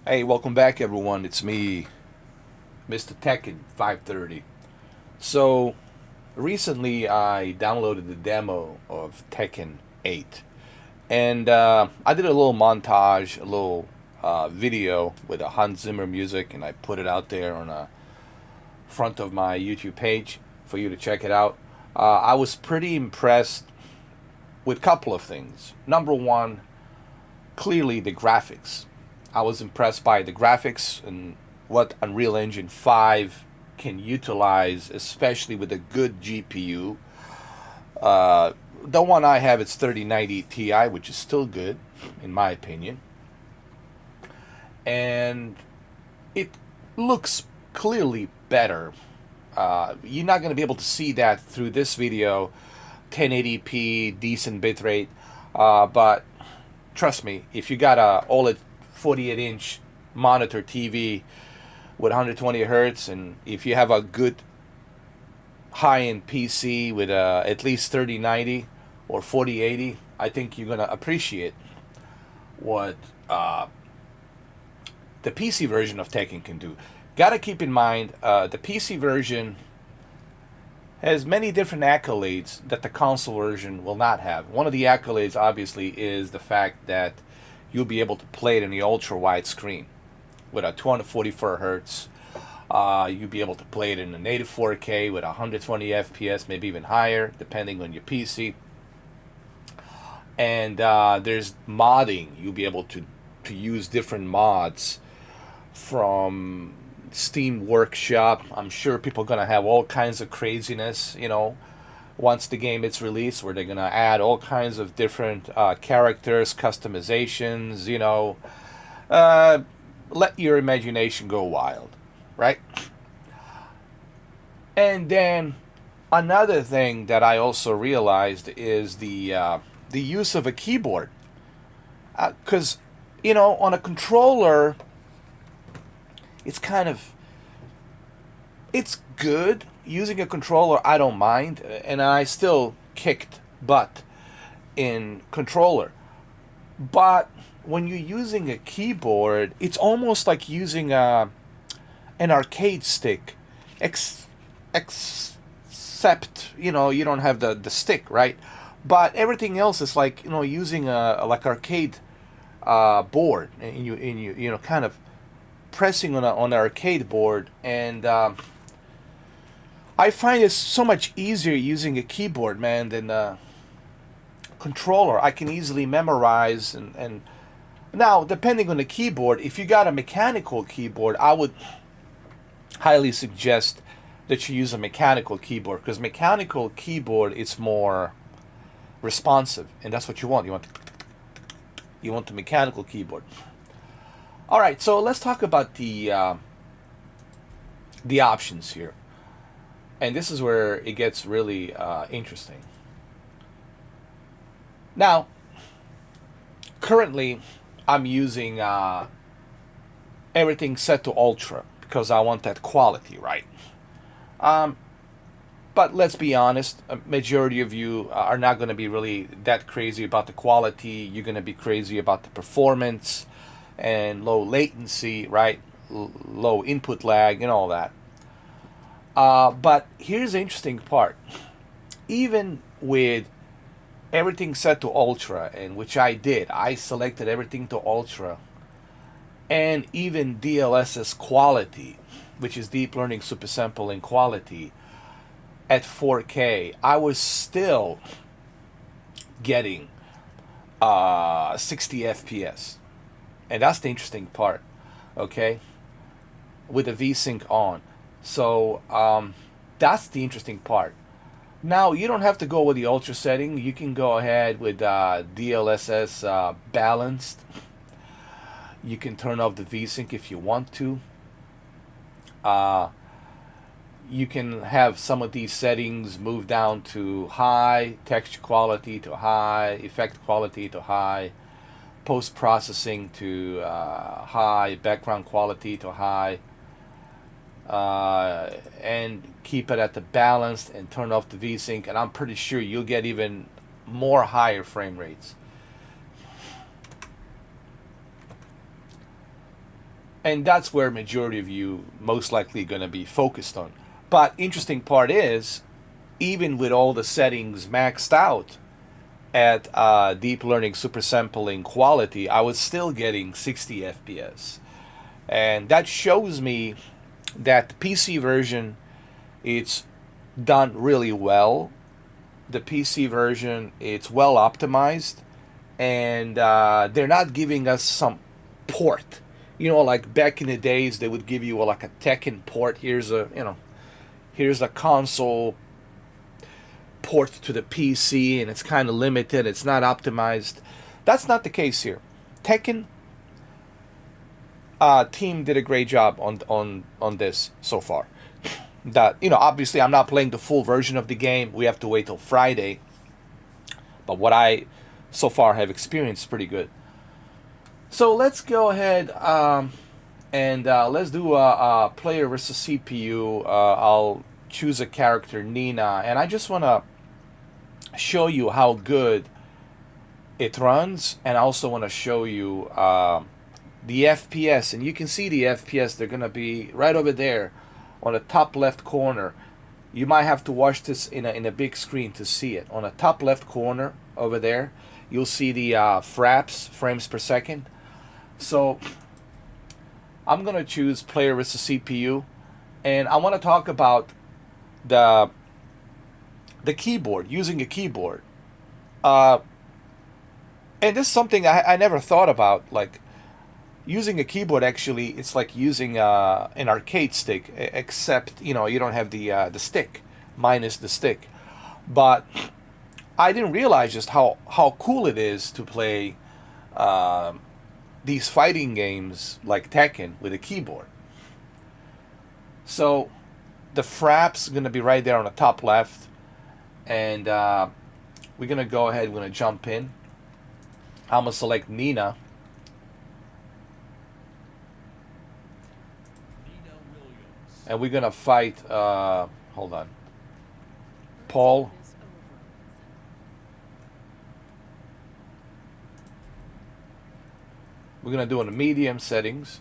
Hey, welcome back, everyone. It's me, Mr. Tekken 530. So, recently I downloaded the demo of Tekken 8, and I did a little montage, a little video with a Hans Zimmer music, and I put it out there on the front of my YouTube page for you to check it out. I was pretty impressed with a couple of things. Number one, clearly the graphics. I was impressed by the graphics and what Unreal Engine 5 can utilize, especially with a good GPU. The one I have is 3090 Ti, which is still good, in my opinion. And it looks clearly better. You're not going to be able to see that through this video, 1080p, decent bitrate. But trust me, if you got a OLED 48-inch monitor TV with 120 hertz, and if you have a good high-end PC with at least 3090 or 4080, I think you're gonna appreciate what the PC version of Tekken can do. Gotta keep in mind, the PC version has many different accolades that the console version will not have. One of the accolades, obviously, is the fact that you'll be able to play it in the ultra wide screen with a 244 hertz. You'll be able to play it in a native 4K with 120 FPS, maybe even higher, depending on your PC. And there's modding. You'll be able to use different mods from Steam Workshop. I'm sure people are gonna have all kinds of craziness, once the game is released, where they're gonna add all kinds of different characters, customizations. Let your imagination go wild, right? And then another thing that I also realized is the use of a keyboard, because on a controller it's kind of it's good. Using a controller, I don't mind, and I still kicked butt in controller. But when you're using a keyboard, it's almost like using an arcade stick, except you don't have the stick, right? But everything else is like using a like arcade board, and you kind of pressing on an arcade board, and I find it so much easier using a keyboard, man, than a controller. I can easily memorize, and now, depending on the keyboard, if you got a mechanical keyboard, I would highly suggest that you use a mechanical keyboard, because mechanical keyboard is more responsive, and that's what you want. You want the mechanical keyboard. All right, so let's talk about the options here. And this is where it gets really interesting. Now, currently, I'm using everything set to ultra because I want that quality, right? Um, but let's be honest, a majority of you are not going to be really that crazy about the quality. You're going to be crazy about the performance and low latency, right? Low input lag and all that. But here's the interesting part. Even with everything set to ultra, and which I did, I selected everything to ultra, and even DLSS quality, which is deep learning supersampling quality, at 4K, I was still getting 60 FPS. And that's the interesting part, okay? With the VSync on. So that's the interesting part. Now, you don't have to go with the ultra setting. You can go ahead with DLSS balanced. You can turn off the VSync if you want to. Uh, you can have some of these settings move down to high, texture quality to high, effect quality to high, post processing to high, background quality to high, and keep it at the balanced and turn off the VSync, and I'm pretty sure you'll get even more higher frame rates. And that's where majority of you most likely going to be focused on. But interesting part is, even with all the settings maxed out at deep learning super sampling quality, I was still getting 60 FPS. And that shows me that the PC version, it's done really well. The PC version, it's well optimized, and they're not giving us some port. Like back in the days, they would give you like a Tekken port. Here's a console port to the PC, and it's kind of limited. It's not optimized. That's not the case here. Tekken team did a great job on this so far. That obviously I'm not playing the full version of the game. We have to wait till Friday. But what I so far have experienced is pretty good. So let's go ahead and let's do a player versus CPU. I'll choose a character, Nina, and I just want to show you how good it runs, and I also want to show you the FPS. And you can see the FPS, they're going to be right over there on the top left corner. You might have to watch this in a big screen to see it. On the top left corner over there, you'll see the frames per second. So I'm going to choose player versus CPU, and I want to talk about the keyboard, using a keyboard. And this is something I never thought about. Like, using a keyboard, actually, it's like using an arcade stick, except you don't have the stick, minus the stick. But I didn't realize just how cool it is to play these fighting games like Tekken with a keyboard. So the fraps going to be right there on the top left, and we're going to go ahead. We're going to jump in. I'm going to select Nina. And we're going to fight, hold on, Paul. We're going to do it in the medium settings.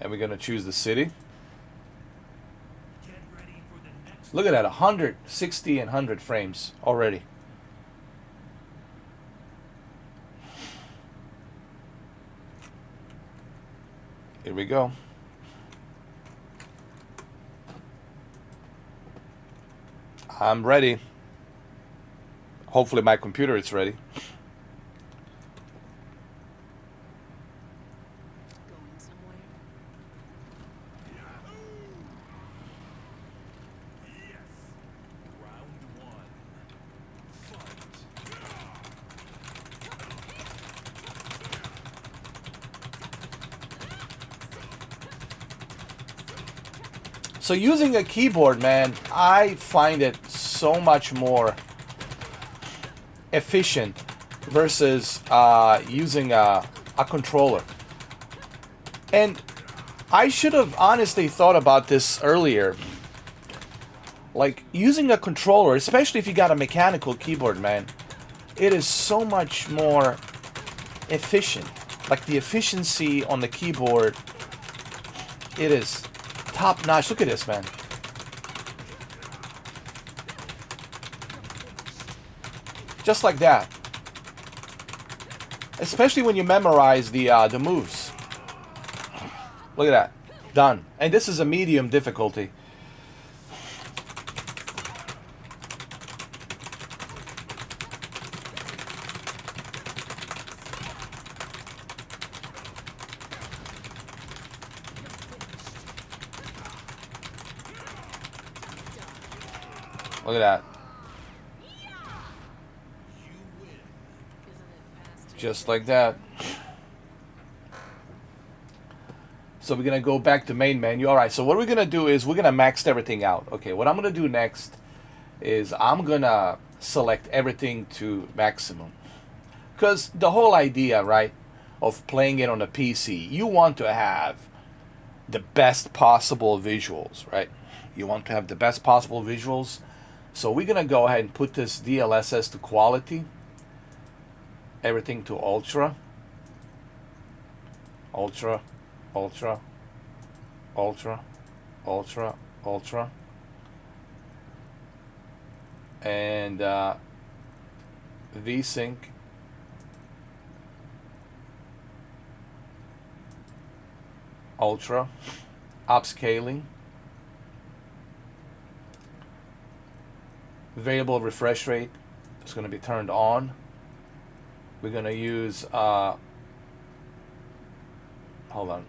And we're going to choose the city. Look at that, 160 and 100 frames already. Here we go. I'm ready. Hopefully my computer is ready. So using a keyboard, man, I find it so much more efficient versus using a controller. And I should have honestly thought about this earlier. Like, using a controller, especially if you got a mechanical keyboard, man, it is so much more efficient. Like, the efficiency on the keyboard, it is top notch. Look at this, man. Just like that. Especially when you memorize the moves. Look at that. Done. And this is a medium difficulty. Look at that. Just like that. So we're going to go back to main menu. Alright, so what we're going to do is we're going to max everything out. Okay, what I'm going to do next is I'm going to select everything to maximum. Because the whole idea, right, of playing it on a PC, you want to have the best possible visuals, right? You want to have the best possible visuals. So we're going to go ahead and put this DLSS to quality. everything to ultra, ultra, ultra, ultra, ultra, ultra, and VSync ultra, upscaling, variable refresh rate is going to be turned on. We're going to use hold on.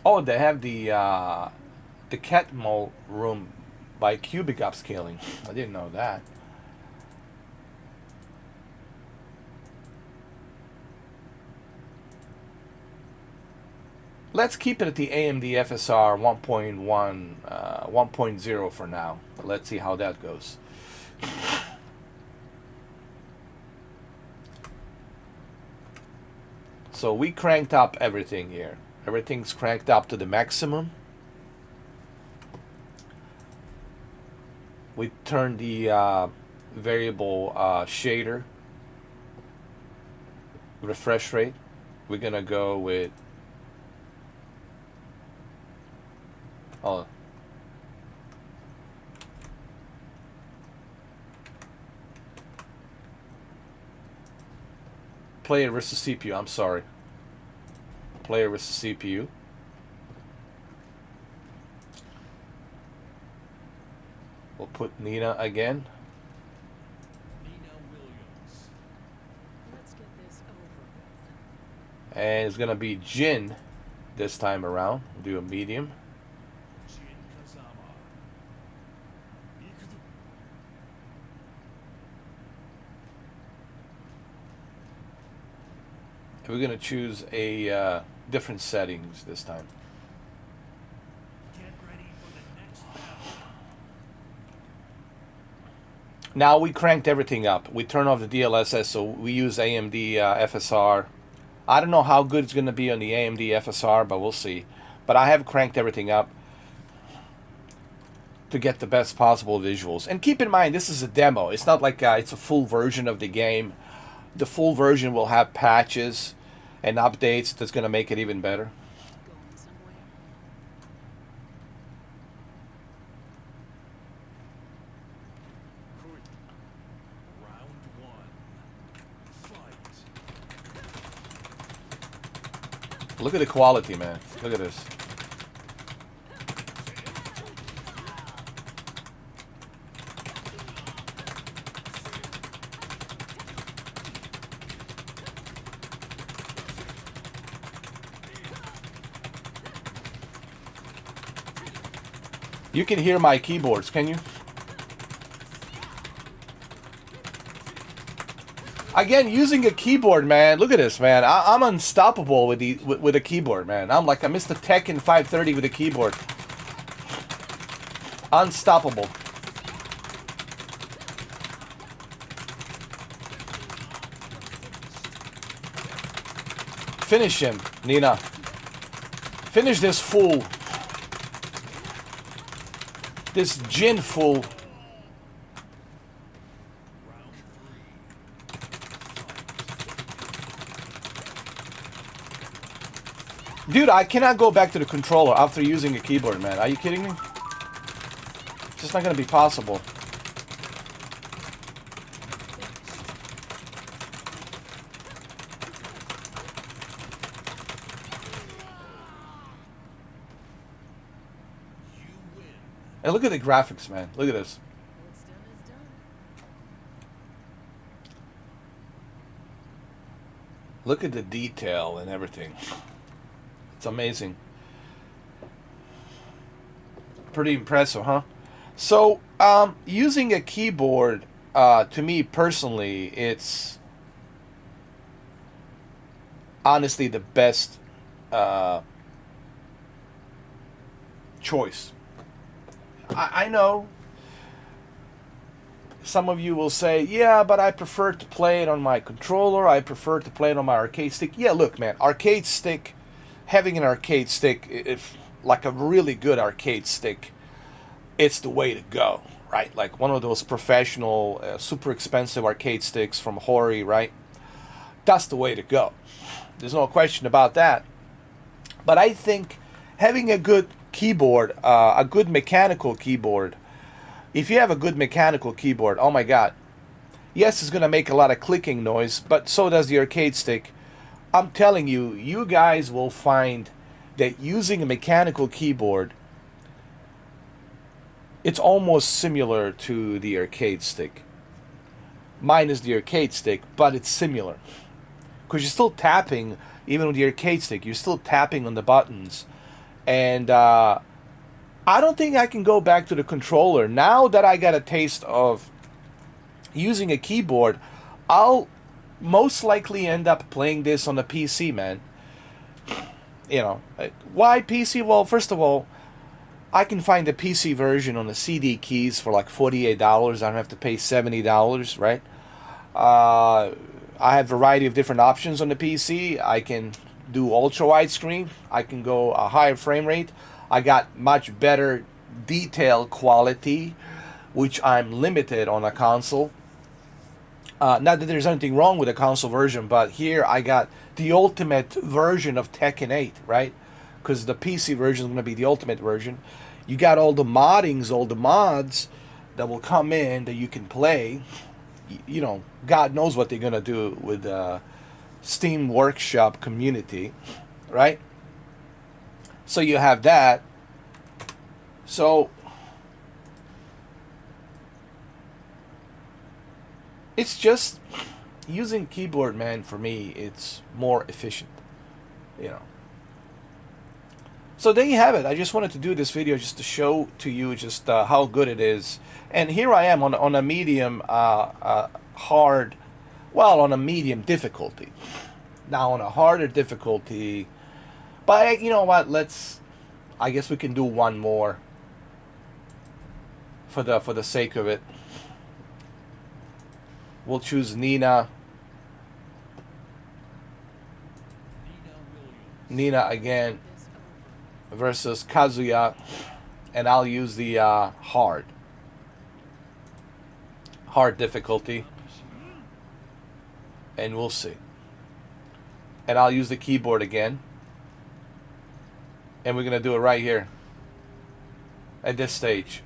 Oh, they have the Catmull room by cubic upscaling. I didn't know that. Let's keep it at the AMD FSR 1.1, 1.0 for now. Let's see how that goes. So we cranked up everything here. Everything's cranked up to the maximum. We turned the variable shader refresh rate. We're gonna go with player versus CPU. I'm sorry. Player versus CPU. We'll put Nina again. Nina Williams. Let's get this over with. And it's gonna be Jin this time around. We'll do a medium. Jin Kazama. Ikuzu. We're gonna choose a different settings this time. Get ready for the next battle. Now we cranked everything up. We turn off the DLSS, so we use AMD FSR. I don't know how good it's gonna be on the AMD FSR, but we'll see. But I have cranked everything up to get the best possible visuals. And keep in mind, this is a demo. It's not like it's a full version of the game. The full version will have patches and updates that's going to make it even better. Going somewhere. Quick. Round one. Fight. Look at the quality, man. Look at this. You can hear my keyboards, can you? Again, using a keyboard, man. Look at this, man. I'm unstoppable with with a keyboard, man. I'm like a Mr. Tekken 530 with a keyboard. Unstoppable. Finish him, Nina. Finish this fool. This Jin fool. Round three. Dude, I cannot go back to the controller after using a keyboard, man. Are you kidding me? It's just not gonna be possible. You win. And look at the graphics, man. Look at this. What's done is done. Look at the detail and everything. It's amazing. Pretty impressive, huh? So, using a keyboard, to me personally, it's honestly the best choice. I know some of you will say, yeah, but I prefer to play it on my controller. I prefer to play it on my arcade stick. Yeah, look, man, arcade stick, having an arcade stick, like a really good arcade stick, it's the way to go, right? Like one of those professional, super expensive arcade sticks from Hori, right? That's the way to go. There's no question about that. But I think having a good keyboard, a good mechanical keyboard, if you have a good mechanical keyboard, oh my god, yes, it's going to make a lot of clicking noise, but so does the arcade stick. I'm telling you, you guys will find that using a mechanical keyboard, it's almost similar to the arcade stick. Mine is the arcade stick, but it's similar. Because you're still tapping, even with the arcade stick, you're still tapping on the buttons. And I don't think I can go back to the controller. Now that I got a taste of using a keyboard, I'll most likely end up playing this on the PC, man. You know, why PC? Well, first of all, I can find the PC version on the CD keys for like $48. I don't have to pay $70, right? I have a variety of different options on the PC. I can do ultra widescreen. I can go a higher frame rate. I got much better detail quality, which I'm limited on a console. Not that there's anything wrong with the console version, but here I got the ultimate version of Tekken 8, right? Because the PC version is going to be the ultimate version. You got all the moddings, all the mods that will come in that you can play. You know, God knows what they're going to do with Steam Workshop community, right? So you have that. So it's just using keyboard, man. For me, it's more efficient, you know. So there you have it. I just wanted to do this video just to show to you just how good it is. And here I am on a medium hard, well, on a medium difficulty. Now on a harder difficulty, but you know what? I guess we can do one more for the sake of it. We'll choose Nina. Nina again versus Kazuya, and I'll use the hard difficulty, and we'll see. And I'll use the keyboard again, and we're gonna do it right here at this stage.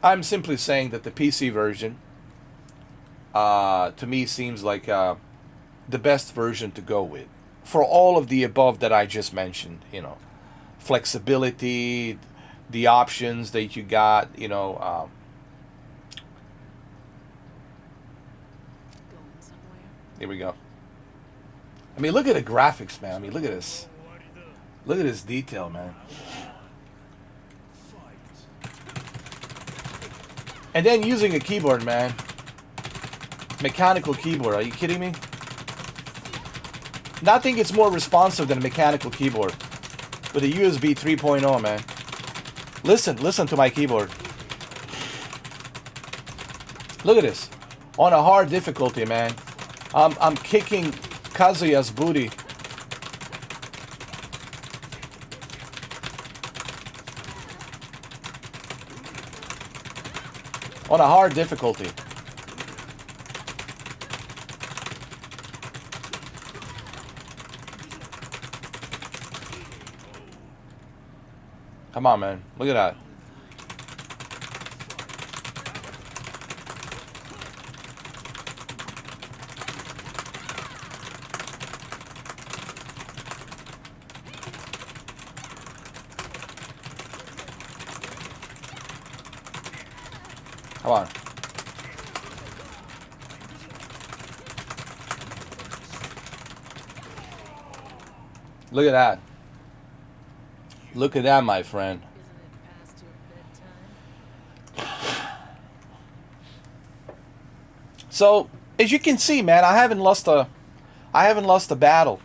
I'm simply saying that the PC version, to me, seems like the best version to go with for all of the above that I just mentioned. You know, flexibility, the options that you got. You know, Going somewhere? here we go. I mean, look at the graphics, man. I mean, look at this. Look at this detail, man. And then using a keyboard, man. Mechanical keyboard. Are you kidding me? Nothing is more responsive than a mechanical keyboard. With a USB 3.0, man. Listen to my keyboard. Look at this. On a hard difficulty, man. I'm kicking Kazuya's booty. On a hard difficulty. Come on, man. Look at that. Come on. Look at that. Look at that, my friend. Isn't it past your bedtime? So, as you can see, man, I haven't lost a battle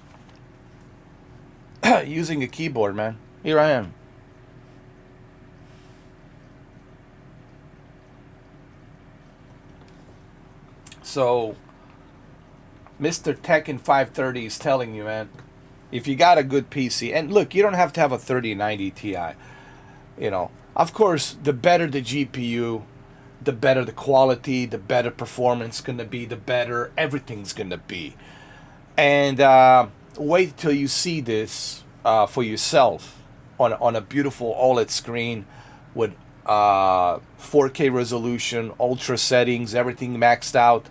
using a keyboard, man. Here I am. So Mr. Tekken 530 is telling you, man, if you got a good PC, and look, you don't have to have a 3090 Ti. Of course, the better the GPU, the better the quality, the better performance going to be, the better everything's going to be. And wait till you see this for yourself on a beautiful OLED screen with 4K resolution, ultra settings, everything maxed out,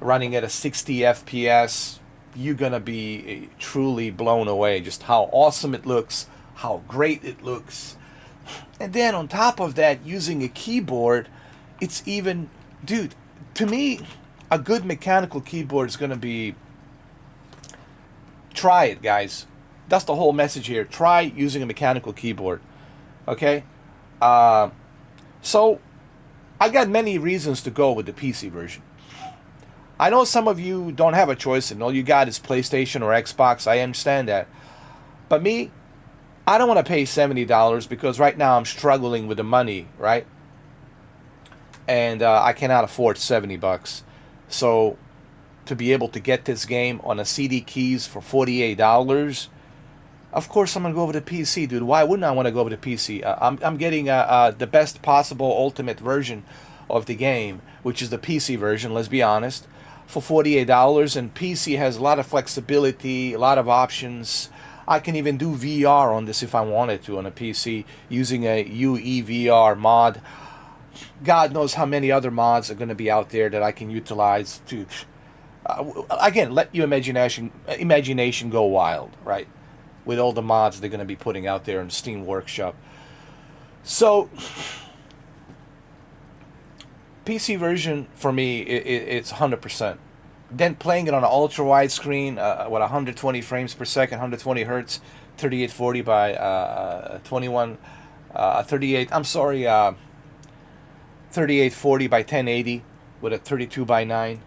running at a 60 FPS. You're going to be truly blown away just how awesome it looks, how great it looks. And then on top of that, using a keyboard, it's even, dude, to me, a good mechanical keyboard is going to be, try it, guys. That's the whole message here. Try using a mechanical keyboard. Okay? So, I got many reasons to go with the PC version. I know some of you don't have a choice and all you got is PlayStation or Xbox. I understand that. But me, I don't want to pay $70 because right now I'm struggling with the money, right? And I cannot afford $70. So to be able to get this game on a CD keys for $48, of course I'm gonna go over to PC, dude. Why wouldn't I want to go over to PC? I'm getting the best possible ultimate version of the game, which is the PC version. Let's be honest, for $48, and PC has a lot of flexibility, a lot of options. I can even do VR on this if I wanted to on a PC using a UEVR mod. God knows how many other mods are going to be out there that I can utilize to, again, let your imagination go wild, right? With all the mods they're going to be putting out there in Steam Workshop. So, PC version for me, it's 100%. Then playing it on an ultra wide screen, 120 frames per second, 120 hertz, 3840 by 3840 by 1080 with a 32 by 9.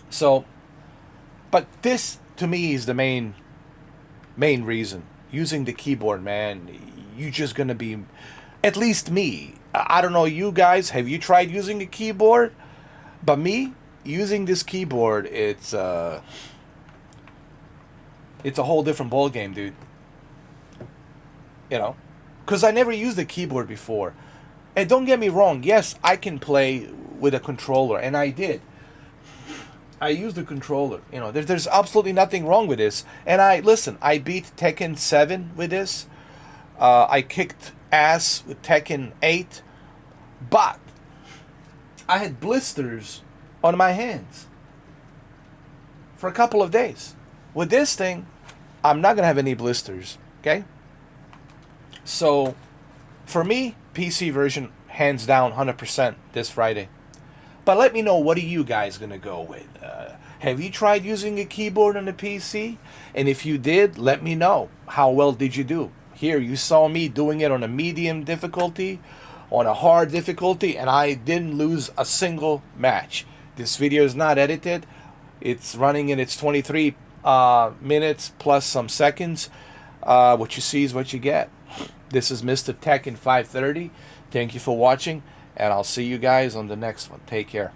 So, but this to me is the main reason. Using the keyboard, man, you're just gonna be, at least me. I don't know you guys. Have you tried using a keyboard? But me, using this keyboard, it's a whole different ball game, dude. Because I never used a keyboard before. And don't get me wrong, yes, I can play with a controller, and I did. I used the controller. There's absolutely nothing wrong with this. And I beat Tekken 7 with this. I kicked ass with Tekken 8. But I had blisters on my hands for a couple of days. With this thing, I'm not going to have any blisters, okay? So, for me, PC version, hands down, 100% this Friday. But let me know, what are you guys going to go with? Have you tried using a keyboard on the PC? And if you did, let me know. How well did you do? Here, you saw me doing it on a medium difficulty, on a hard difficulty, and I didn't lose a single match. This video is not edited. It's running in its 23 minutes plus some seconds. What you see is what you get. This is Mr. Tekken 530. Thank you for watching, and I'll see you guys on the next one. Take care.